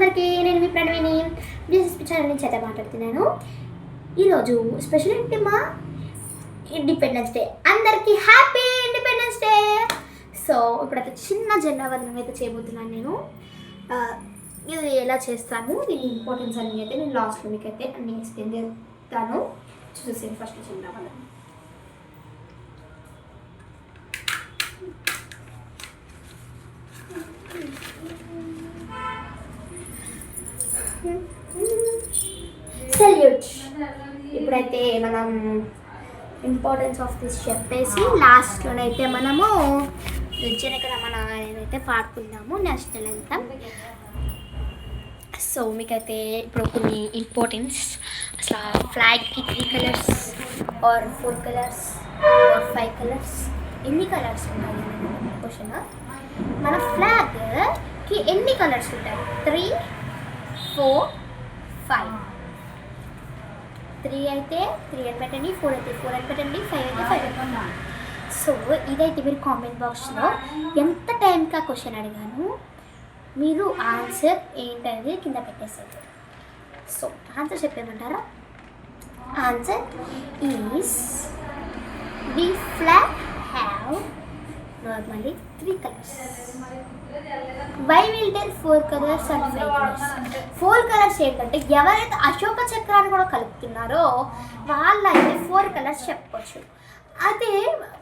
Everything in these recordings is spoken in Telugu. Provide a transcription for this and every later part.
అందరికీ, నేను మీ ప్రణవిని బిజినెస్ ఛానల్ నుంచి అయితే మాట్లాడుతున్నాను. ఈరోజు స్పెషల్ ఏంటి మా ఇండిపెండెన్స్ డే. అందరికీ హ్యాపీ ఇండిపెండెన్స్ డే. సో ఇప్పుడైతే చిన్న జెండా వందనం అయితే చేయబోతున్నాను నేను. ఇది ఎలా చేస్తాను, దీని ఇంపార్టెన్స్ అన్నీ అయితే నేను లాస్ట్లో మీకు అయితే అన్ని ఎక్స్ప్లెయిన్ చేస్తాను. చూసేసి ఫస్ట్ జెండా వందనం. సెల్యూట్. ఇప్పుడైతే మనం ఇంపార్టెన్స్ ఆఫ్ దిస్ చెప్పేసి లాస్ట్లోనైతే మనము జనగణ మన ఏదైతే పాడుకుందాము నేషనల్ అంతం. సో మీకైతే ఇప్పుడు కొన్ని ఇంపార్టెన్స్, అసలు ఫ్లాగ్కి 3 colours or 4 colours or 5 colours ఎన్ని కలర్స్ ఉంటాయి క్వశ్చన్. మన ఫ్లాగ్కి ఎన్ని కలర్స్ ఉంటాయి? 3, 4, 5. 3 అయితే 3 అని పెట్టండి, 4 అయితే 4 అని పెట్టండి, 5 అయితే 5 అని పెట్టండి. సో ఇదైతే మీరు కామెంట్ బాక్స్లో ఎంత టైంకి ఆ క్వశ్చన్ అడిగాను మీరు ఆన్సర్ ఏంటనేది కింద పెట్టేసేది. సో ఆన్సర్ చెప్పేమంటారా? Answer is the flag have normally 3 colours. Why will tell 4 colours and 5 colours? 4 colours ఏంటంటే ఎవరైతే అశోక చక్రాన్ని కూడా కలుపుతున్నారో వాళ్ళైతే 4 కలర్స్ చెప్పవచ్చు. అదే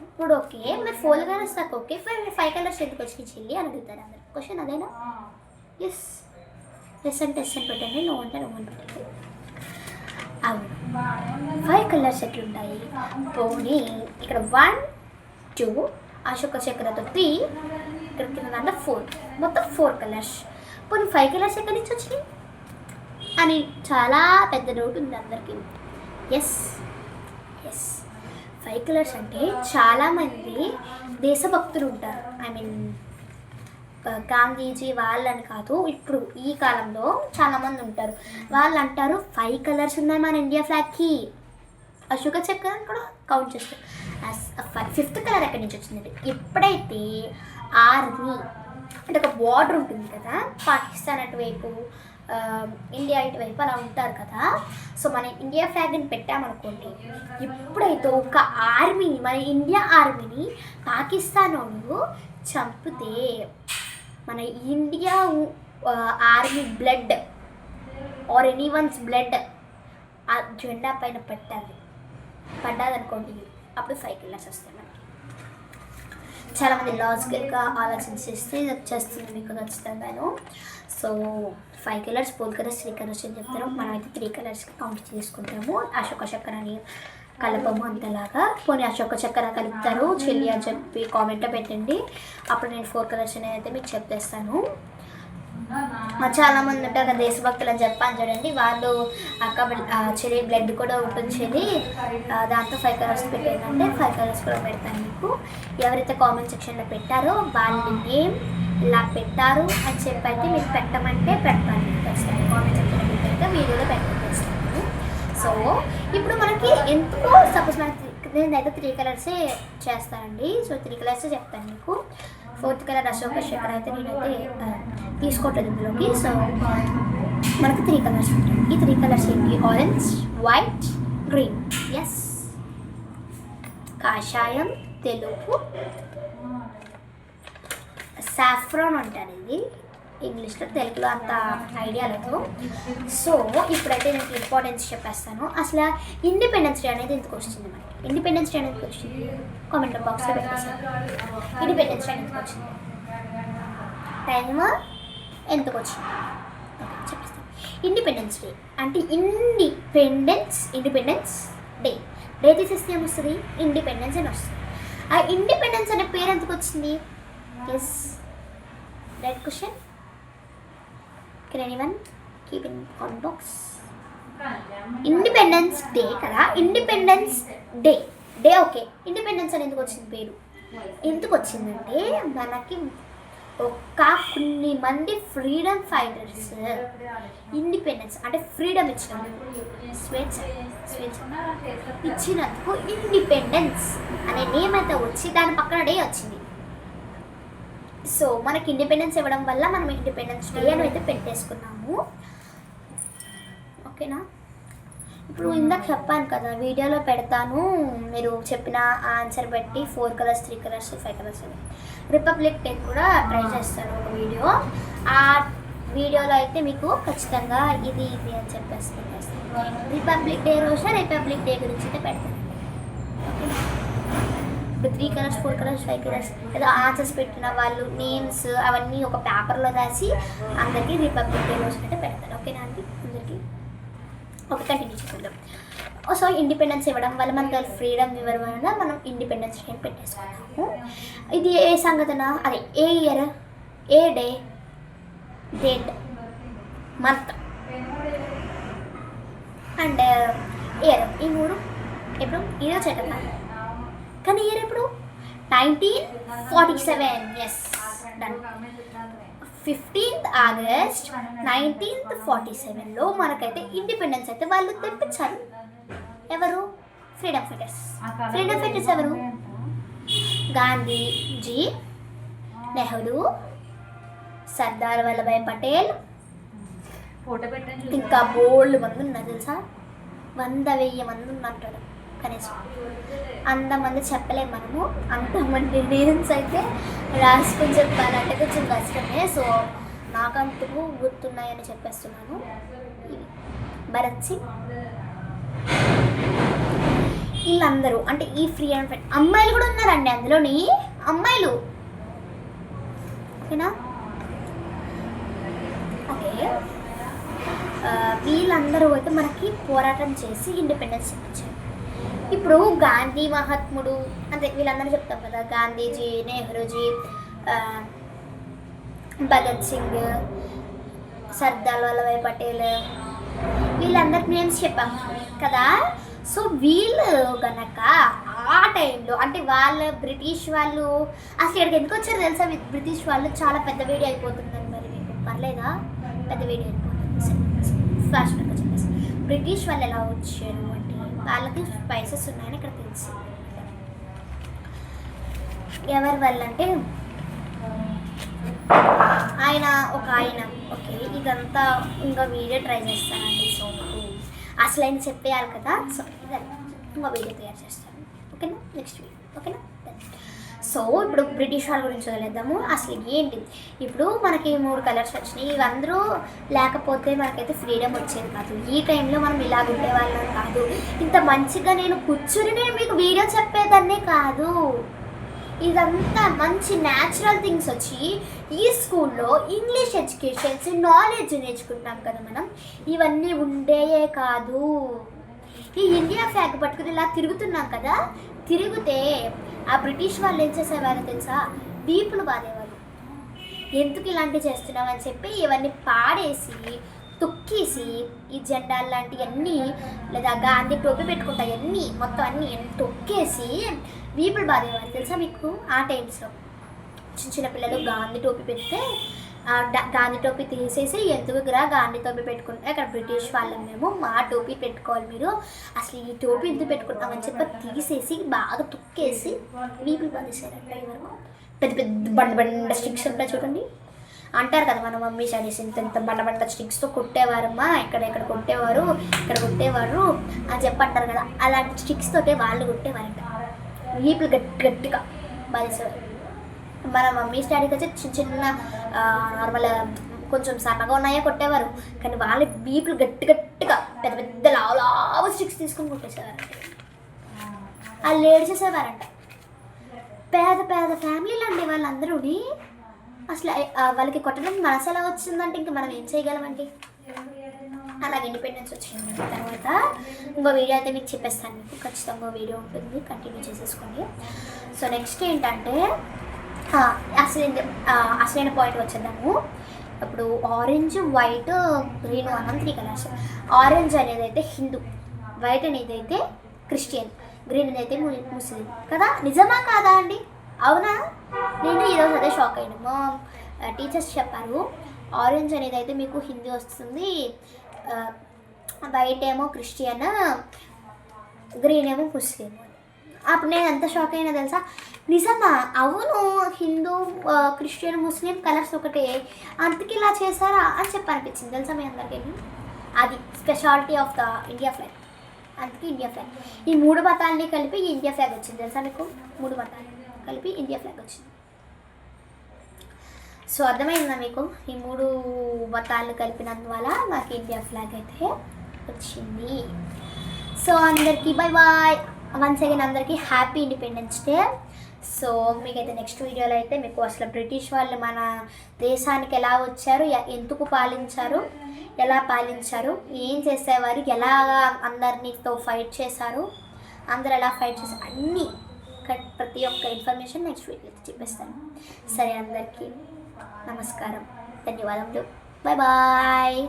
ఇప్పుడు ఓకే మీరు 4 కలర్స్ నాకు ఓకే, 5 కలర్స్ ఎందుకు వచ్చి చెల్లి అని అడుగుతారు అందరు. క్వశ్చన్ అదేనా? ఎస్ అంటే ఎస్ అని పెట్టండి, నో అంటే నో అని పెట్టండి. అవును, 5 కలర్స్ ఎట్లుంటాయి? పోనీ ఇక్కడ 1, 2 అశోక చక్రతో 3, ఇక్కడ కింద దాంట్లో 4, మొత్తం 4 కలర్స్. పోనీ 5 కలర్స్ ఎక్కడి నుంచి వచ్చినాయి అని చాలా పెద్ద డౌట్ ఉంది అందరికీ. ఎస్ 5 కలర్స్ అంటే చాలామంది దేశభక్తులు ఉంటారు. ఐ మీన్ గాంధీజీ వాళ్ళని కాదు, ఇప్పుడు ఈ కాలంలో చాలామంది ఉంటారు. వాళ్ళు అంటారు 5 కలర్స్ ఉన్నాయి మన ఇండియా ఫ్లాగ్కి. అశోక చక్రాన్ని కూడా కౌంట్ చేస్తారు. 5th కలర్ ఎక్కడి నుంచి వచ్చిందండి? ఎప్పుడైతే ఆర్మీ అంటే ఒక బార్డర్ ఉంటుంది కదా, పాకిస్తాన్ అటువైపు ఇండియా ఇటువైపు అలా ఉంటారు కదా. సో మన ఇండియా ఫ్లాగ్ని పెట్టామనుకోండి, ఎప్పుడైతే ఒక ఆర్మీని మన ఇండియా ఆర్మీని పాకిస్తాన్ వాళ్ళు చంపితే మన India army blood or anyone's blood ఆ జెండా పైన పడ్డాదనుకోండి, అప్పుడు 5 కలర్స్ వస్తాయి మనకి. చాలామంది లాజికల్గా ఆలోచించేస్తే ఇది వచ్చేస్తుంది మీకు ఖచ్చితంగాను. సో 5 కలర్స్, 4 కలర్స్, 3 కలర్స్ అని చెప్తారు. మనమైతే 3 కలర్స్కి కౌంట్ చేసుకుంటాము. అశోక చక్రాన్ని కలపము అంతలాగా. పోనీ అశోక చక్ర కలుపుతారు చెల్లి అని చెప్పి కామెంట్లో పెట్టండి, అప్పుడు నేను 4 కలర్స్ అనేది అయితే మీకు చెప్పేస్తాను. చాలామంది ఉంటారు దేశభక్తులు అని చెప్పని చూడండి, వాళ్ళు చెల్లి బ్లడ్ కూడా ఉంటుంది, దాంతో 5 కలర్స్ పెట్టేదంటే 5 కలర్స్ కూడా పెడతాను మీకు. ఎవరైతే కామెంట్ సెక్షన్లో పెట్టారో వాళ్ళ నేమ్ ఇలా పెట్టారు అని చెప్పి అయితే మీరు పెట్టమంటే పెడతాను. ఖచ్చితంగా కామెంట్ సెక్షన్లో పెట్టాక వీడియోలో పెట్టేస్తాను. సో ఇప్పుడు మనకి ఎందుకో సపోజ్ మనకి నేనైతే 3 కలర్సే చేస్తానండి. సో 3 కలర్సే చెప్తాను మీకు. 4th కలర్ అశోక చక్ర అయితే నేనైతే తీసుకోవట్లేదు ఇందులోకి. సో మనకి 3 కలర్స్ ఉంటాయి. ఈ 3 కలర్స్ ఏంటి? Orange, white, green. ఎస్, కాషాయం, తెలుపు, సాఫ్రాన్ అంటారు ఇది ఇంగ్లీష్లో, తెలుగులో అంత ఐడియా లేదు. సో ఇప్పుడైతే నేను ఇంపార్టెన్స్ చెప్పేస్తాను. అసలు ఇండిపెండెన్స్ డే అనేది ఎందుకు వచ్చింది మనకి? ఇండిపెండెన్స్ డే అనేది వచ్చింది కామెంట్ బాక్స్లో పెట్టేసాను. ఇండిపెండెన్స్ డే ఎందుకు వచ్చింది, టైమ్ ఎందుకు వచ్చింది చెప్పేస్తాను. ఇండిపెండెన్స్ డే అంటే ఇండిపెండెన్స్ డే తీసేస్తే ఏమొస్తుంది? ఇండిపెండెన్స్ అని వస్తుంది. ఆ ఇండిపెండెన్స్ అనే పేరు ఎందుకు వచ్చింది? Yes, right question. Can anyone keep in comment box? Independence day కదా, ఇండిపెండెన్స్ డే ఓకే. ఇండిపెండెన్స్ అని ఎందుకు వచ్చింది పేరు? ఎందుకు వచ్చిందంటే మనకి కొన్ని మంది ఫ్రీడమ్ ఫైటర్స్ ఇండిపెండెన్స్ అంటే ఫ్రీడమ్ స్వేచ్ఛ ఇచ్చినందుకు ఇండిపెండెన్స్ అనే నేమ్ అయితే వచ్చి దాని పక్కన డే వచ్చింది. సో మనకి ఇండిపెండెన్స్ ఇవ్వడం వల్ల మనం ఇండిపెండెన్స్ డే అని అయితే పెట్టేసుకున్నాము. ఓకేనా. ఇప్పుడు ఇందాక చెప్పాను కదా వీడియోలో పెడతాను, మీరు చెప్పిన ఆన్సర్ బట్టి 4 కలర్స్ 3 కలర్స్ 5 కలర్స్ అని. రిపబ్లిక్ డే కూడా ట్రై చేస్తాను ఒక వీడియో. ఆ వీడియోలో అయితే మీకు ఖచ్చితంగా ఇది అని చెప్పేస్తాను. రిపబ్లిక్ డే రోజు రిపబ్లిక్ డే గురించి అయితే పెడతాను. ఇప్పుడు 3 కలర్స్ 4 కలర్స్ 5 కలర్స్ ఏదో ఆన్సర్స్ పెట్టిన వాళ్ళు నేమ్స్ అవన్నీ ఒక పేపర్లో రాసి అందరికీ రిపబ్లిక్ డే రోజు అయితే పెడతాను. ఓకేనా అండి అందరికీ. ఒక కంటిన్యూ చేసుకుందాం. సో ఇండిపెండెన్స్ ఇవ్వడం వల్ల మనకు ఫ్రీడమ్ ఇవ్వడం వల్ల మనం ఇండిపెండెన్స్ డే పెట్టేసుకున్నాము. ఇది ఏ సంఘటన, అదే ఏ ఇయర్, ఏ day, date, month and year, ఈ 3 ఎప్పుడు ఈరోజు కదా. కానీ ఇయర్ ఎప్పుడు 1947. Yes done. 15th ఆగస్ట్ 1947లో మనకైతే ఇండిపెండెన్స్ అయితే వాళ్ళు తెప్పించారు. ఎవరు? Freedom fighters. ఫ్రీడమ్ ఫైటర్స్ ఎవరు? గాంధీజీ, నెహ్రూ, సర్దార్ వల్లభాయ్ పటేల్, ఇంకా బోల్డ్ మంది ఉన్నారు తెలుసా. 100,000 మంది ఉన్నట్టు కనీసం. అంతమంది చెప్పలేము మనము. అంతమంది నేమ్స్ అయితే రాసుకొని చెప్పాలంటే కొంచెం కష్టమే. సో నాకంటూ గుర్తున్నాయని చెప్పేస్తున్నాను. భరత్ సింగ్, వీళ్ళందరూ అంటే ఈ ఫ్రీడమ్ ఫైట్. అమ్మాయిలు కూడా ఉన్నారండి అందులోని, అమ్మాయిలు. ఓకేనా. ఓకే, వీళ్ళందరూ అయితే మనకి పోరాటం చేసి ఇండిపెండెన్స్ ఇచ్చారు. ఇప్పుడు గాంధీ మహాత్ముడు అంటే వీళ్ళందరూ చెప్తాం కదా, గాంధీజీ, నెహ్రూజీ, భగత్ సింగ్, సర్దార్ వల్లభాయ్ పటేల్, వీళ్ళందరికి నేమ్స్ చెప్పాం కదా. సో వీళ్ళు గనక ఆ టైంలో అంటే వాళ్ళ బ్రిటిష్ వాళ్ళు అసలు ఇక్కడికి ఎందుకు వచ్చారు తెలుసా? బ్రిటిష్ వాళ్ళు చాలా పెద్ద వీడియో అయిపోతుందని మరి మీకు పర్లేదా? పెద్ద వీడియో అయిపోతుంది. ఫ్లాష్బ్యాక్ చెప్పేసి బ్రిటిష్ వాళ్ళు ఎలా వచ్చారు అంటే వాళ్ళకి స్పైసెస్ ఉన్నాయని ఇక్కడ తెలుసు. ఎవరి వల్ల అంటే ఆయన ఓకే ఇదంతా ఇంకా వీడియో ట్రై చేస్తానండి. సో అసలు ఆయన చెప్పేయాలి కదా. సో ఇంకో వీడియో తయారు చేస్తాను. ఓకేనా, నెక్స్ట్ వీడియో. ఓకేనా. సో ఇప్పుడు బ్రిటిష్ వాళ్ళ గురించి వదిలేద్దాము. అసలు ఏంటి, ఇప్పుడు మనకి 3 కలర్స్ వచ్చినాయి. ఇవందరూ లేకపోతే మనకైతే ఫ్రీడమ్ వచ్చేది కాదు. ఈ టైంలో మనం ఇలా ఉండేవాళ్ళం కాదు. ఇంత మంచిగా నేను కూర్చుని నేను మీకు వీడియో చెప్పేదాన్నే కాదు. ఇదంతా మంచి న్యాచురల్ థింగ్స్ వచ్చి ఈ స్కూల్లో ఇంగ్లీష్ ఎడ్యుకేషన్స్ నాలెడ్జ్ నేర్చుకుంటాం కదా మనం. ఇవన్నీ ఉండేయే కాదు. ఈ ఇండియా ఫ్లాగ్ పట్టుకుని ఇలా తిరుగుతున్నాం కదా, తిరిగితే ఆ బ్రిటిష్ వాళ్ళు ఏం చేసేవారు తెలుసా? వీపులు బాధేవాళ్ళు. ఎందుకు ఇలాంటివి చేస్తున్నామని చెప్పి ఇవన్నీ పాడేసి తొక్కేసి ఈ జెండాలు లాంటివన్నీ లేదా గాంధీ టోపీ పెట్టుకుంటాయి అన్నీ మొత్తం అన్నీ తొక్కేసి వీపులు బాధేవారు తెలుసా మీకు. ఆ టైమ్స్లో చిన్న పిల్లలు గాంధీ టోపీ పెడితే గాంధీ టోపీ తీసేసి ఎందుకురా గాంధీ టోపీ పెట్టుకుంటే అక్కడ బ్రిటిష్ వాళ్ళం మేము, మా టోపీ పెట్టుకోవాలి మీరు, అసలు ఈ టోపీ ఎందుకు పెట్టుకుంటామని చెప్పి తీసేసి బాగా తొక్కేసి వీపులు బాధేశారు. వరకు పెద్ద పెద్ద బండ స్టిక్స్ ఉంటాయి చూడండి. అంటారు కదా మన మమ్మీ చదివేసి ఇంత బండ స్టిక్స్తో కొట్టేవారమ్మా, ఇక్కడ కొట్టేవారు ఇక్కడ కొట్టేవారు అని చెప్పి అంటారు కదా. అలాంటి స్టిక్స్ తోటే వాళ్ళు కొట్టేవారంట. వీపులు గట్టిగా బాధేసేవారు. మన మమ్మీ డాడీకి వచ్చి చిన్న చిన్న నార్మల్ కొంచెం సన్నగా ఉన్నాయో కొట్టేవారు, కానీ వాళ్ళ వీపులు గట్టిగా పెద్ద పెద్ద లావు స్టిక్స్ తీసుకొని కొట్టేసేవారంట. వాళ్ళు ఏడ్చేసేవారంట. పేద ఫ్యామిలీలు అండి వాళ్ళందరూని. అసలు వాళ్ళకి కొట్టడం మనసు ఎలా వచ్చిందంటే ఇంక మనం ఏం చేయగలమండి. అలాగే ఇండిపెండెన్స్ వచ్చింది. తర్వాత ఇంకో వీడియో అయితే మీకు చెప్పేస్తాను. మీకు ఖచ్చితంగా వీడియో ఉంటుంది, కంటిన్యూ చేసేసుకోండి. సో నెక్స్ట్ ఏంటంటే అసలైన పాయింట్ వచ్చేద్దాము. ఇప్పుడు ఆరెంజ్, వైట్, గ్రీన్ అన్నం 3 కలర్స్. ఆరెంజ్ అనేది అయితే హిందూ, వైట్ అనేది అయితే క్రిస్టియన్, గ్రీన్ అనేది అయితే ముస్లిం కదా. నిజమా కాదా అండి? అవునా? నేను ఈరోజు అదే షాక్ అయ్యాను. మా టీచర్స్ చెప్పారు ఆరెంజ్ అనేది అయితే మీకు హిందీ వస్తుంది, వైట్ ఏమో క్రిస్టియన్, గ్రీన్ ఏమో ముస్లిం. అప్పుడు నేను ఎంత షాక్ అయినా తెలుసా, నిజమా అవును హిందూ క్రిస్టియన్ ముస్లిం కలర్స్ ఒకటే, అందుకే ఇలా చేశారా అని చెప్పి అనిపించింది తెలుసా మీ అందరికీ. అది speciality of the India flag, అందుకే ఇండియా ఫ్లాగ్. ఈ 3 మతాలని కలిపి ఇండియా ఫ్లాగ్ వచ్చింది తెలుసా మీకు, 3 మతాలు కలిపి ఇండియా ఫ్లాగ్ వచ్చింది. సో అర్థమైందా మీకు, ఈ 3 మతాలను కలిపినందువల్ల నాకు ఇండియా ఫ్లాగ్ అయితే వచ్చింది. సో అందరికీ బై బాయ్, వన్స్ అగైన్ అందరికీ హ్యాపీ ఇండిపెండెన్స్ డే. సో మీకైతే నెక్స్ట్ వీడియోలో అయితే మీకు అసలు బ్రిటిష్ వాళ్ళు మన దేశానికి ఎలా వచ్చారు, ఎందుకు పాలించారు, ఎలా పాలించారు, ఏం చేసేవారు, ఎలా అందరితో ఫైట్ చేశారు, అందరు ఎలా ఫైట్ చేశారు, అన్నీ ప్రతి ఒక్క ఇన్ఫర్మేషన్ నెక్స్ట్ వీడియో చెప్పేస్తాను. సరే అందరికీ నమస్కారం, ధన్యవాదములు, బాయ్ బాయ్.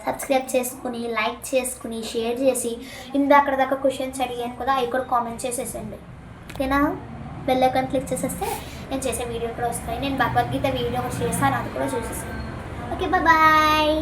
సబ్స్క్రైబ్ చేసుకుని, లైక్ చేసుకుని, షేర్ చేసి, ఇందాక దాకా క్వశ్చన్స్ అడిగాను కదా అవి కూడా కామెంట్ చేసేసండి, ఓకేనా. బెల్ ఐకాన్ క్లిక్ చేసేస్తే నేను చేసే వీడియో కూడా వస్తాయి. నేను భగవద్గీత వీడియో చేస్తాను, అది కూడా చూసేసాను. Okay bye.